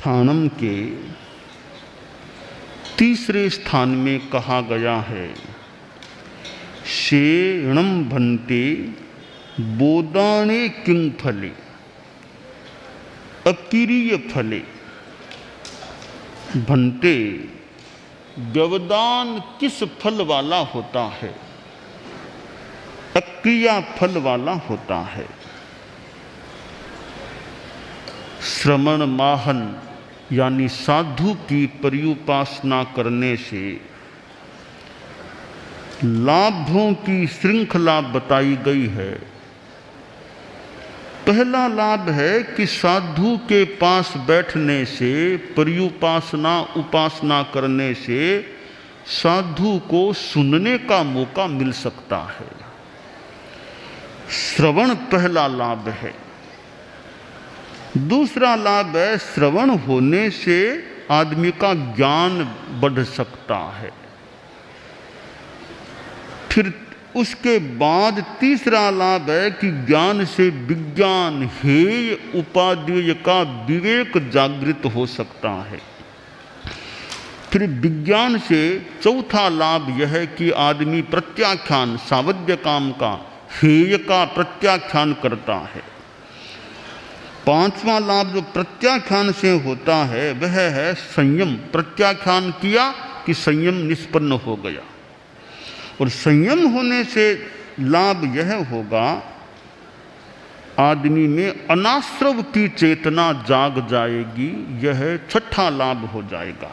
स्थानम के तीसरे स्थान में कहा गया है, शेणम भन्ते बोदाने किंग फले अकिरीय फले। भन्ते, व्यवदान किस फल वाला होता है? अक्रिया फल वाला होता है। श्रवण माहन यानी साधु की पर्युपासना करने से लाभों की श्रृंखला बताई गई है। पहला लाभ है कि साधु के पास बैठने से, पर्युपासना उपासना करने से साधु को सुनने का मौका मिल सकता है। श्रवण पहला लाभ है। दूसरा लाभ है, श्रवण होने से आदमी का ज्ञान बढ़ सकता है। फिर उसके बाद तीसरा लाभ है कि ज्ञान से विज्ञान, हेय उपादेय का विवेक जागृत हो सकता है। फिर विज्ञान से चौथा लाभ यह है कि आदमी प्रत्याख्यान, सावध्य काम का, हेय का प्रत्याख्यान करता है। पांचवा लाभ जो प्रत्याख्यान से होता है वह है संयम। प्रत्याख्यान किया कि संयम निष्पन्न हो गया। और संयम होने से लाभ यह होगा, आदमी में अनाश्रव की चेतना जाग जाएगी। यह छठा लाभ हो जाएगा।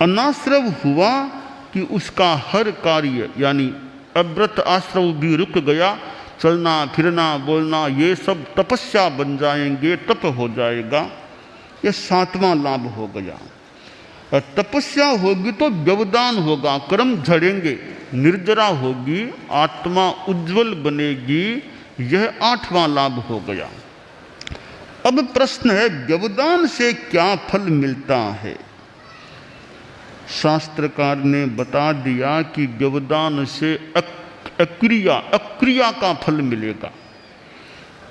अनाश्रव हुआ कि उसका हर कार्य यानी अव्रत आश्रव भी रुक गया। चलना फिरना बोलना ये सब तपस्या बन जाएंगे, तप हो जाएगा। यह सातवां लाभ हो गया। तपस्या होगी तो व्यवदान होगा, कर्म झड़ेंगे, निर्जरा होगी, आत्मा उज्जवल बनेगी। यह आठवां लाभ हो गया। अब प्रश्न है, व्यवदान से क्या फल मिलता है? शास्त्रकार ने बता दिया कि व्यवदान से अक्रिया का फल मिलेगा।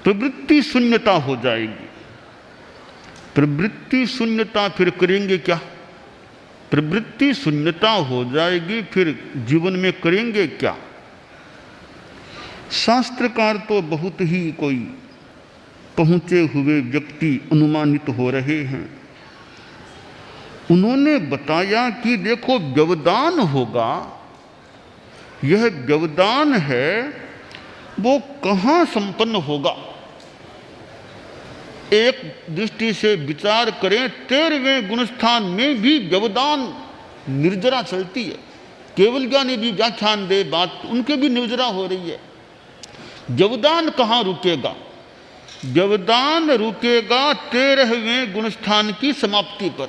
प्रवृत्ति शून्यता हो जाएगी। प्रवृत्ति शून्यता, फिर करेंगे क्या? प्रवृत्ति शून्यता हो जाएगी, फिर जीवन में करेंगे क्या? शास्त्रकार तो बहुत ही कोई पहुंचे हुए व्यक्ति अनुमानित हो रहे हैं। उन्होंने बताया कि देखो, व्यवदान होगा। यह व्यवदान है, वो कहाँ संपन्न होगा? एक दृष्टि से विचार करें, 13वें गुणस्थान में भी व्यवदान निर्जरा चलती है। केवल ज्ञानी भी व्याख्यान दे बात, उनके भी निर्जरा हो रही है। व्यवदान कहाँ रुकेगा? व्यवदान रुकेगा 13वें गुणस्थान की समाप्ति पर।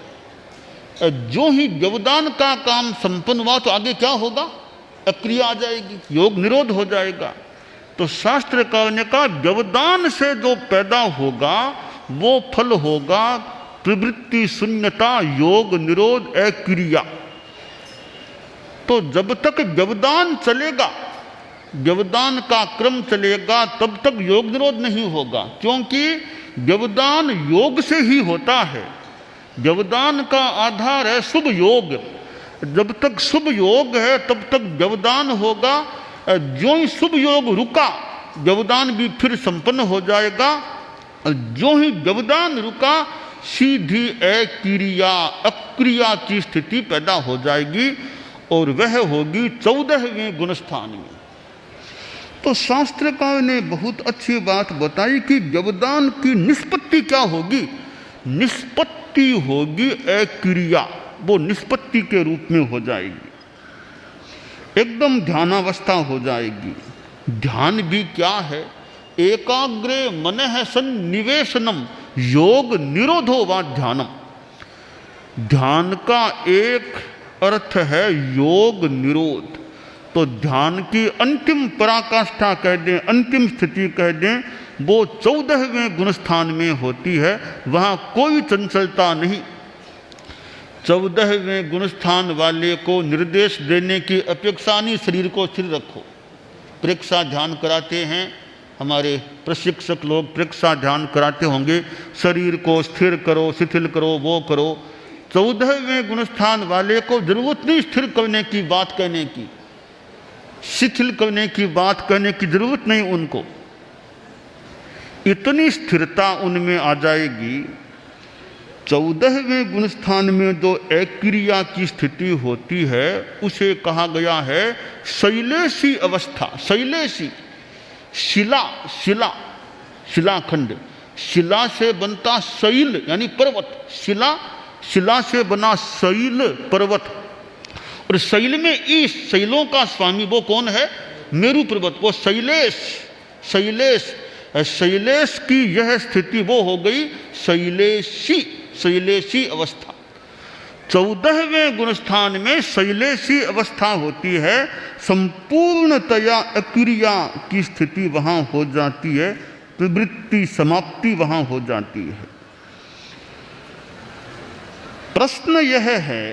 जो ही व्यवदान का काम संपन्न हुआ तो आगे क्या होगा? अक्रिया आ जाएगी, योग निरोध हो जाएगा। तो शास्त्रकार ने कहा, व्यवदान से जो पैदा होगा वो फल होगा प्रवृत्ति शून्यता, योग निरोध, अक्रिया। तो जब तक व्यवदान चलेगा, व्यवदान का क्रम चलेगा, तब तक योग निरोध नहीं होगा। क्योंकि व्यवदान योग से ही होता है। व्यवदान का आधार है शुभ योग। जब तक शुभ योग है तब तक व्यवदान होगा। जो ही शुभ योग रुका, व्यवदान भी फिर संपन्न हो जाएगा। जो ही व्यवदान रुका, सीधी अक्रिया की स्थिति पैदा हो जाएगी, और वह होगी 14वें गुणस्थान में। तो शास्त्रकार ने बहुत अच्छी बात बताई कि व्यवदान की निष्पत्ति क्या होगी? निष्पत्ति होगी अक्रिया, वो निष्पत्ति के रूप में हो जाएगी, एकदम ध्यानावस्था हो जाएगी। ध्यान भी क्या है? एकाग्रे मनः सन्निवेशनम योग निरोधो वा ध्यानम। ध्यान का एक अर्थ है योग निरोध। तो ध्यान की अंतिम पराकाष्ठा कह दें, अंतिम स्थिति कह दें, वो 14वें गुणस्थान में होती है। वहाँ कोई चंचलता नहीं। 14वें गुणस्थान वाले को निर्देश देने की अपेक्षा नहीं, शरीर को स्थिर रखो। परीक्षा ध्यान कराते हैं हमारे प्रशिक्षक लोग परीक्षा ध्यान कराते होंगे, शरीर को स्थिर करो, शिथिल करो, वो करो। 14वें गुणस्थान वाले को जरूरत नहीं स्थिर करने की बात कहने की, शिथिल करने की बात कहने की जरूरत नहीं उनको। इतनी स्थिरता उनमें आ जाएगी। 14वें गुणस्थान में जो अक्रिया की स्थिति होती है उसे कहा गया है शैलेशी अवस्था। शैलेशी, शिला, शिला, शिलाखंड, शिला से बनता शैल यानी पर्वत, शिला, शिला से बना शैल पर्वत। और शैल में इस शैलों का स्वामी वो कौन है? मेरू पर्वत, वो शैलेश। शैलेश, शैलेश की यह स्थिति वो हो गई शैलेशी, शैलेशी अवस्था। 14वें गुणस्थान में शैलेशी अवस्था होती है, संपूर्णतया अक्रिया की स्थिति वहां हो जाती है, प्रवृत्ति समाप्ति वहां हो जाती है। प्रश्न यह है,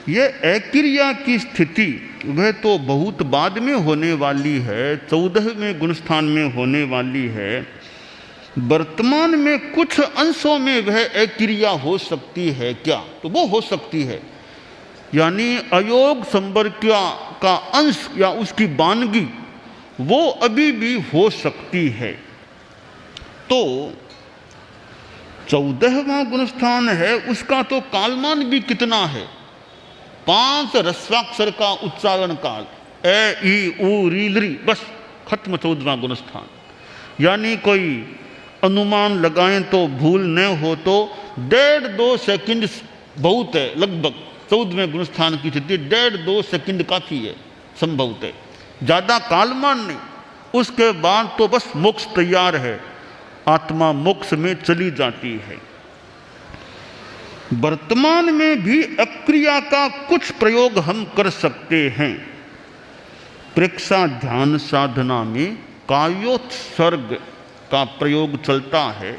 यह अक्रिया की स्थिति वह तो बहुत बाद में होने वाली है, 14वें गुणस्थान में होने वाली है। वर्तमान में कुछ अंशों में वह अक्रिया हो सकती है क्या? तो वो हो सकती है, यानी अयोग संवर्ग्या का अंश या उसकी वानगी वो अभी भी हो सकती है। तो 14वां गुणस्थान है, उसका तो कालमान भी कितना है? 5 रस्वाक्षर का उच्चारण काल, ए ई उ री लृ, बस खत्म 14वां गुणस्थान। यानी कोई अनुमान लगाएं तो भूल न हो तो 1.5-2 सेकंड बहुत है, लगभग 14वें गुणस्थान की स्थिति 1.5-2 सेकंड काफी है संभवतः, ज्यादा कालमान नहीं। उसके बाद तो बस मोक्ष तैयार है, आत्मा मोक्ष में चली जाती है। वर्तमान में भी अक्रिया का कुछ प्रयोग हम कर सकते हैं। प्रेक्षा ध्यान साधना में कायोत्सर्ग का प्रयोग चलता है,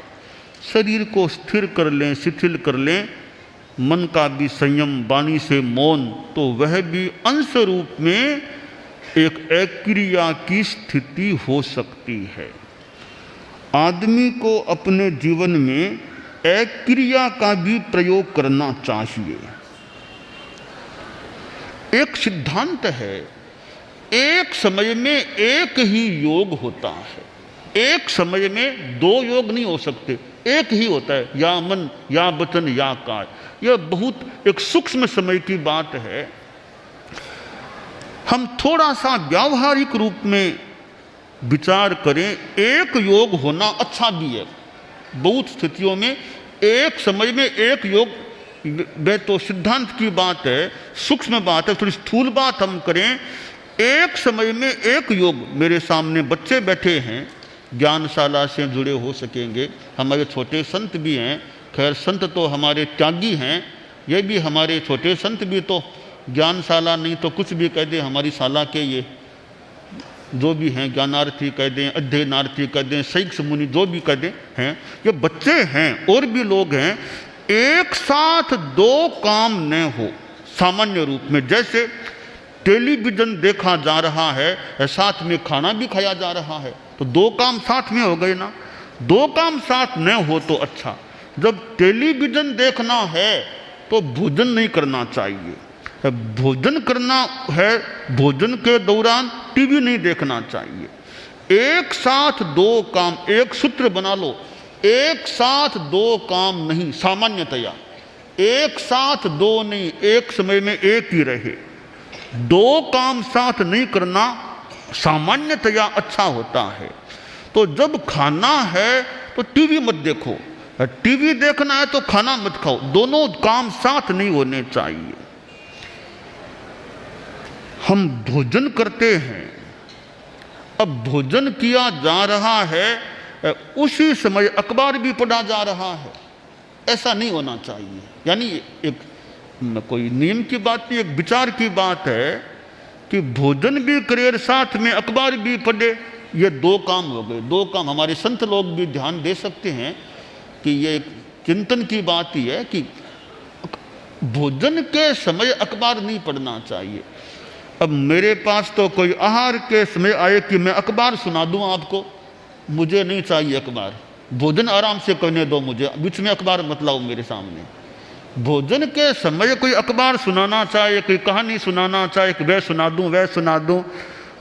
शरीर को स्थिर कर लें, शिथिल कर लें, मन का भी संयम, वाणी से मौन, तो वह भी अंश रूप में एक अक्रिया की स्थिति हो सकती है। आदमी को अपने जीवन में अक्रिया का भी प्रयोग करना चाहिए। एक सिद्धांत है, एक समय में एक ही योग होता है, एक समय में 2 योग नहीं हो सकते, एक ही होता है, या मन या वचन या काय। यह बहुत एक सूक्ष्म समय की बात है। हम थोड़ा सा व्यावहारिक रूप में विचार करें, एक योग होना अच्छा भी है। बहुत स्थितियों में एक समय में एक योग, वह तो सिद्धांत की बात है, सूक्ष्म बात है। थोड़ी स्थूल बात हम करें, एक समय में एक योग। मेरे सामने बच्चे बैठे हैं, ज्ञानशाला से जुड़े हो सकेंगे, हमारे छोटे संत भी हैं। खैर संत तो हमारे त्यागी हैं, ये भी हमारे छोटे संत भी तो ज्ञानशाला नहीं तो कुछ भी कह दें, हमारी शाला के ये जो भी हैं, ज्ञानार्थी कह दें, अध्ययनार्थी कह दें, शैक्ष मुनि जो भी कह दें हैं, ये बच्चे हैं और भी लोग हैं। एक साथ 2 काम न हो सामान्य रूप में, जैसे टेलीविजन देखा जा रहा है, साथ में खाना भी खाया जा रहा है, तो 2 काम साथ में हो गए ना। 2 काम साथ न हो तो अच्छा। जब टेलीविजन देखना है तो भोजन नहीं करना चाहिए, भोजन करना है, भोजन के दौरान टीवी नहीं देखना चाहिए। एक साथ 2 काम, एक सूत्र बना लो, एक साथ 2 काम नहीं, सामान्यतया एक साथ 2 नहीं, एक समय में एक ही रहे। 2 काम साथ नहीं करना सामान्यतया अच्छा होता है। तो जब खाना है तो टीवी मत देखो, टीवी देखना है तो खाना मत खाओ, दोनों काम साथ नहीं होने चाहिए। हम भोजन करते हैं, अब भोजन किया जा रहा है, उसी समय अखबार भी पढ़ा जा रहा है, ऐसा नहीं होना चाहिए। यानी एक कोई नियम की बात नहीं, एक विचार की बात है कि भोजन भी करे साथ में अखबार भी पढ़े, ये 2 काम हो गए। 2 काम हमारे संत लोग भी ध्यान दे सकते हैं कि ये एक चिंतन की बात ही है कि भोजन के समय अखबार नहीं पढ़ना चाहिए। अब मेरे पास तो कोई आहार के समय आए कि मैं अखबार सुना दूं आपको, मुझे नहीं चाहिए अखबार, भोजन आराम से करने दो मुझे, बीच में अखबार मत लाओ मेरे सामने। भोजन के समय कोई अखबार सुनाना चाहे, कोई कहानी सुनाना चाहे कि वह सुना दूं,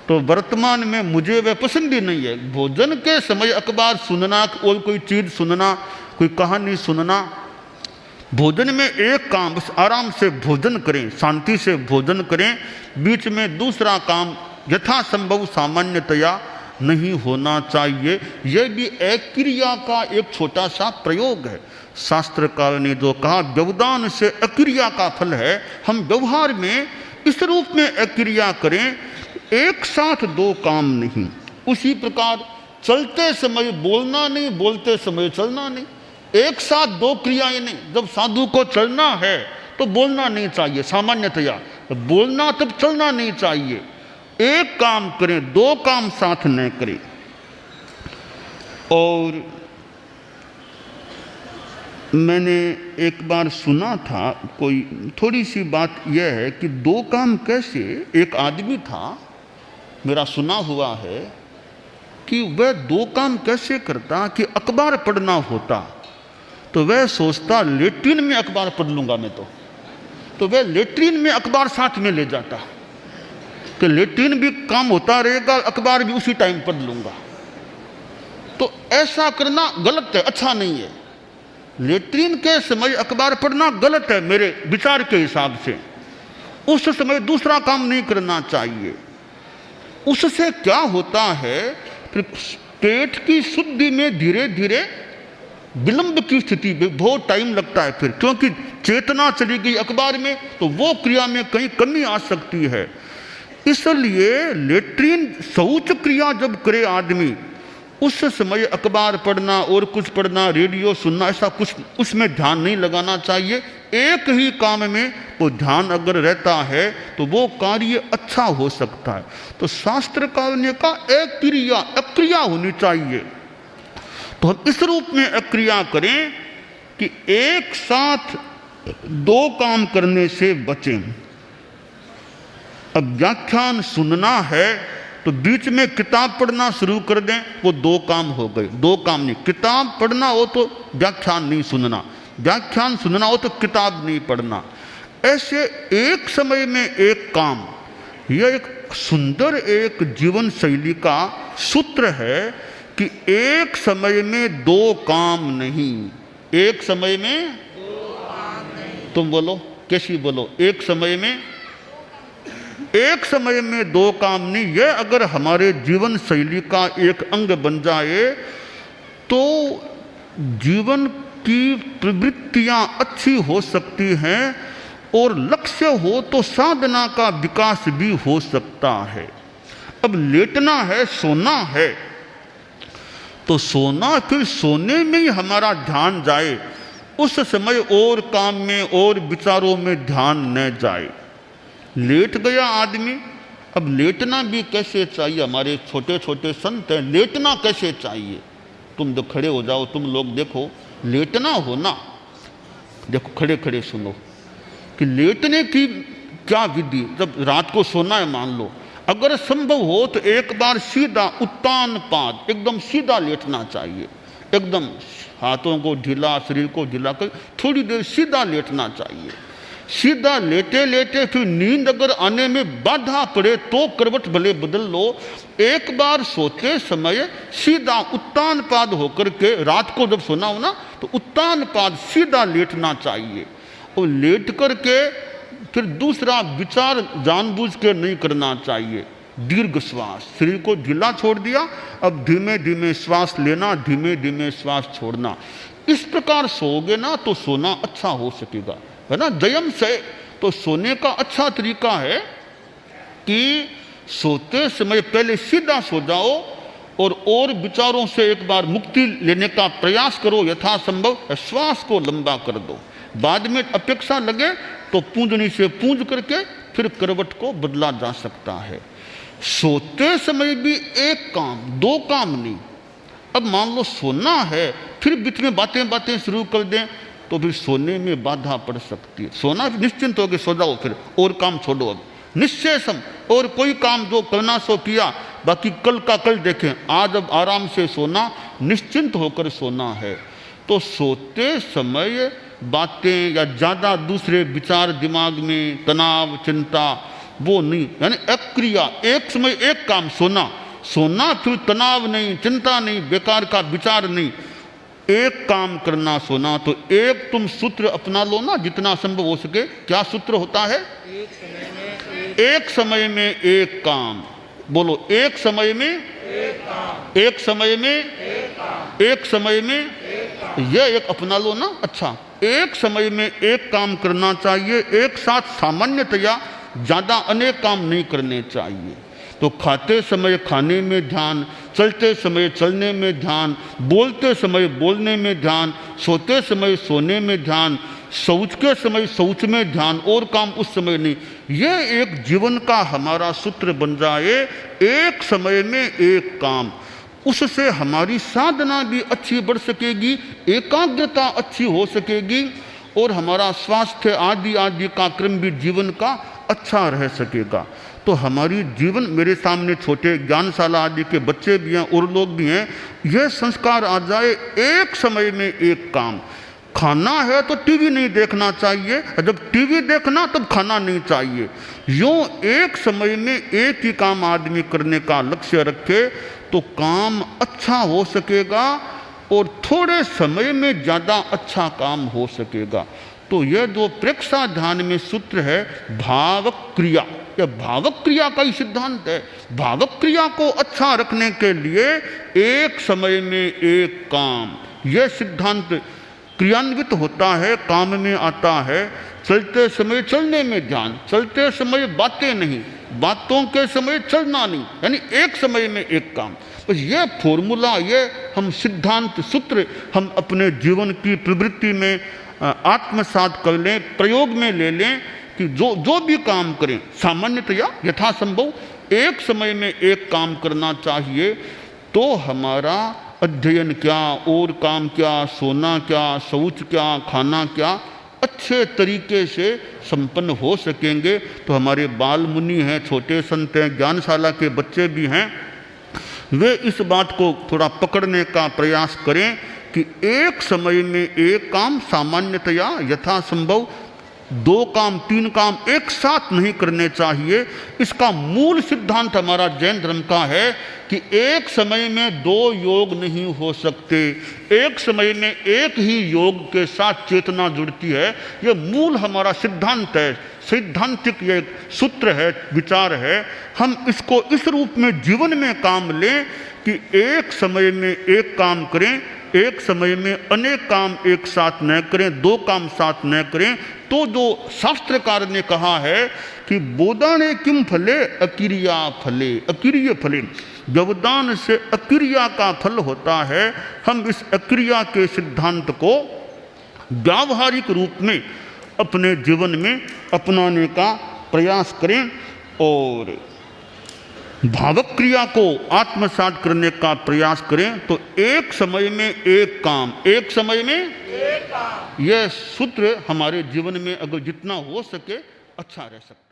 तो वर्तमान में मुझे वह पसंद ही नहीं है। भोजन के समय अखबार सुनना और कोई चीज़ सुनना, कोई कहानी सुनना, भोजन में एक काम बस आराम से भोजन करें, शांति से भोजन करें, बीच में दूसरा काम यथासंभव सामान्यतया नहीं होना चाहिए। यह भी एक क्रिया का एक छोटा सा प्रयोग है। शास्त्रकार ने जो कहा व्यवधान से अक्रिया का फल है, हम व्यवहार में इस रूप में अक्रिया करें, एक साथ दो काम नहीं। उसी प्रकार चलते समय बोलना नहीं, बोलते समय चलना नहीं, एक साथ दो क्रियाएं नहीं। जब साधु को चलना है तो बोलना नहीं चाहिए सामान्यतया, बोलना तब चलना नहीं चाहिए। एक काम करें, दो काम साथ न करें। और मैंने एक बार सुना था, कोई थोड़ी सी बात यह है कि दो काम कैसे, एक आदमी था मेरा सुना हुआ है कि वह दो काम कैसे करता कि अखबार पढ़ना होता तो वह सोचता लेट्रिन में अखबार पढ़ लूँगा मैं, तो वह लेट्रिन में अखबार साथ में ले जाता कि लेट्रिन भी काम होता रहेगा, अखबार भी उसी टाइम पढ़ लूँगा। तो ऐसा करना गलत है, अच्छा नहीं है। लेट्रिन के समय अखबार पढ़ना गलत है मेरे विचार के हिसाब से। उस समय दूसरा काम नहीं करना चाहिए। उससे क्या होता है, फिर पेट की शुद्धि में धीरे धीरे विलंब की स्थिति में बहुत टाइम लगता है, फिर क्योंकि चेतना चली गई अखबार में, तो वो क्रिया में कहीं कमी आ सकती है। इसलिए लेट्रिन शौच क्रिया जब करे आदमी, उस समय अखबार पढ़ना और कुछ पढ़ना, रेडियो सुनना, ऐसा कुछ उसमें ध्यान नहीं लगाना चाहिए। एक ही काम में वो ध्यान अगर रहता है तो वो कार्य अच्छा हो सकता है। तो शास्त्रकार ने कहा एक क्रिया अक्रिया होनी चाहिए। तो हम इस रूप में अक्रिया करें कि एक साथ दो काम करने से बचें। अब व्याख्यान सुनना है तो बीच में किताब पढ़ना शुरू कर दें, वो दो काम हो गए। दो काम नहीं, किताब पढ़ना हो तो व्याख्यान नहीं सुनना, व्याख्यान सुनना हो तो किताब नहीं पढ़ना। ऐसे एक समय में एक काम, यह एक सुंदर एक जीवन शैली का सूत्र है कि एक समय में दो काम नहीं। एक समय में दो काम नहीं। तुम बोलो, कैसी बोलो? एक समय में दो काम नहीं। यह अगर हमारे जीवन शैली का एक अंग बन जाए तो जीवन की प्रवृत्तियां अच्छी हो सकती हैं और लक्ष्य हो तो साधना का विकास भी हो सकता है। अब लेटना है, सोना है, तो सोना, फिर सोने में ही हमारा ध्यान जाए, उस समय और काम में और विचारों में ध्यान न जाए। लेट गया आदमी, अब लेटना भी कैसे चाहिए? हमारे छोटे छोटे संत हैं, लेटना कैसे चाहिए? तुम जो खड़े हो जाओ, तुम लोग देखो, लेटना हो ना, देखो खड़े खड़े सुनो कि लेटने की क्या विधि। जब रात को सोना है मान लो, अगर संभव हो तो एक बार सीधा उत्तान पाद एकदम सीधा लेटना चाहिए। एकदम हाथों को ढीला, शरीर को ढीला कर थोड़ी देर सीधा लेटना चाहिए। सीधा लेटे लेटे फिर नींद अगर आने में बाधा पड़े तो करवट भले बदल लो। एक बार सोते समय सीधा उत्तान पाद होकर के, रात को जब सोना हो ना तो उत्तान पाद सीधा लेटना चाहिए। और लेट करके फिर दूसरा विचार जानबूझ के नहीं करना चाहिए। दीर्घ श्वास, शरीर को ढीला छोड़ दिया, अब धीमे धीमे श्वास लेना, धीमे धीमे श्वास छोड़ना। इस प्रकार सोओगे ना तो सोना अच्छा हो सकेगा, है ना। जयम से तो सोने का अच्छा तरीका है कि सोते समय पहले सीधा सो जाओ और विचारों से एक बार मुक्ति लेने का प्रयास करो, यथासंभव श्वास को लंबा कर दो। बाद में अपेक्षा लगे तो पूंजनी से पूंज करके फिर करवट को बदला जा सकता है। सोते समय भी एक काम, दो काम नहीं। अब मान लो सोना है, फिर बीच में बातें शुरू कर दें तो फिर सोने में बाधा पड़ सकती है। सोना निश्चिंत होकर सो जाओ, फिर और काम छोड़ो। अब निश्चय सम, और कोई काम जो करना सो किया, बाकी कल का कल देखें, आज अब आराम से सोना, निश्चिंत होकर सोना है। तो सोते समय बातें या ज़्यादा दूसरे विचार दिमाग में, तनाव, चिंता, वो नहीं, यानी अक्रिया, एक समय एक काम, सोना, सोना फिर तनाव नहीं, चिंता नहीं, बेकार का विचार नहीं, एक काम करना, सोना। तो एक तुम सूत्र अपना लो ना जितना संभव हो सके। क्या सूत्र होता है? एक समय में एक काम। बोलो, एक समय में एक काम, एक समय में एक काम, एक समय में एक काम। यह एक अपना लो ना। अच्छा, एक समय में एक काम करना चाहिए, एक साथ सामान्यतया ज़्यादा अनेक काम नहीं करने चाहिए। तो खाते समय खाने में ध्यान, चलते समय चलने में ध्यान, बोलते समय बोलने में ध्यान, सोते समय सोने में ध्यान, शौच के समय शौच में ध्यान, और काम उस समय नहीं। ये एक जीवन का हमारा सूत्र बन जाए, एक समय में एक काम। उससे हमारी साधना भी अच्छी बढ़ सकेगी, एकाग्रता अच्छी हो सकेगी, और हमारा स्वास्थ्य आदि आदि का क्रम भी जीवन का अच्छा रह सकेगा। तो हमारी जीवन, मेरे सामने छोटे ज्ञानशाला आदि के बच्चे भी हैं और लोग भी हैं, यह संस्कार आ जाए, एक समय में एक काम। खाना है तो टीवी नहीं देखना चाहिए, जब टीवी देखना तब खाना नहीं चाहिए। यूँ एक समय में एक ही काम आदमी करने का लक्ष्य रखे तो काम अच्छा हो सकेगा और थोड़े समय में ज़्यादा अच्छा काम हो सकेगा। तो यह जो प्रेक्षा ध्यान में सूत्र है, भावक क्रिया, यह भावक क्रिया का ही सिद्धांत है। भावक क्रिया को अच्छा रखने के लिए एक समय में एक काम, यह सिद्धांत क्रियान्वित होता है, काम में आता है। चलते समय चलने में ध्यान, चलते समय बातें नहीं, बातों के समय चलना नहीं, यानी एक समय में एक काम। बस ये फॉर्मूला, ये हम सिद्धांत सूत्र हम अपने जीवन की प्रवृत्ति में आत्मसात कर लें, प्रयोग में ले लें कि जो भी काम करें सामान्यतया यथासंभव एक समय में एक काम करना चाहिए। तो हमारा अध्ययन क्या, और काम क्या, सोना क्या, शौच क्या, खाना क्या, अच्छे तरीके से संपन्न हो सकेंगे। तो हमारे बाल मुनि हैं, छोटे संत हैं, ज्ञानशाला के बच्चे भी हैं, वे इस बात को थोड़ा पकड़ने का प्रयास करें कि एक समय में एक काम, सामान्यतया यथासंभव दो काम तीन काम एक साथ नहीं करने चाहिए। इसका मूल सिद्धांत हमारा जैन धर्म का है कि एक समय में दो योग नहीं हो सकते, एक समय में एक ही योग के साथ चेतना जुड़ती है। यह मूल हमारा सिद्धांत है, सैद्धांतिक ये सूत्र है, विचार है। हम इसको इस रूप में जीवन में काम लें कि एक समय में एक काम करें, एक समय में अनेक काम एक साथ न करें, दो काम साथ न करें। तो जो शास्त्रकार ने कहा है कि बोधाने किम फले अक्रिया फले, अक्रिय फले, व्यवधान से अक्रिया का फल होता है। हम इस अक्रिया के सिद्धांत को व्यावहारिक रूप में अपने जीवन में अपनाने का प्रयास करें और भावक क्रिया को आत्मसात करने का प्रयास करें। तो एक समय में एक काम, एक समय में एक काम, यह सूत्र हमारे जीवन में अगर जितना हो सके अच्छा रह सकता है।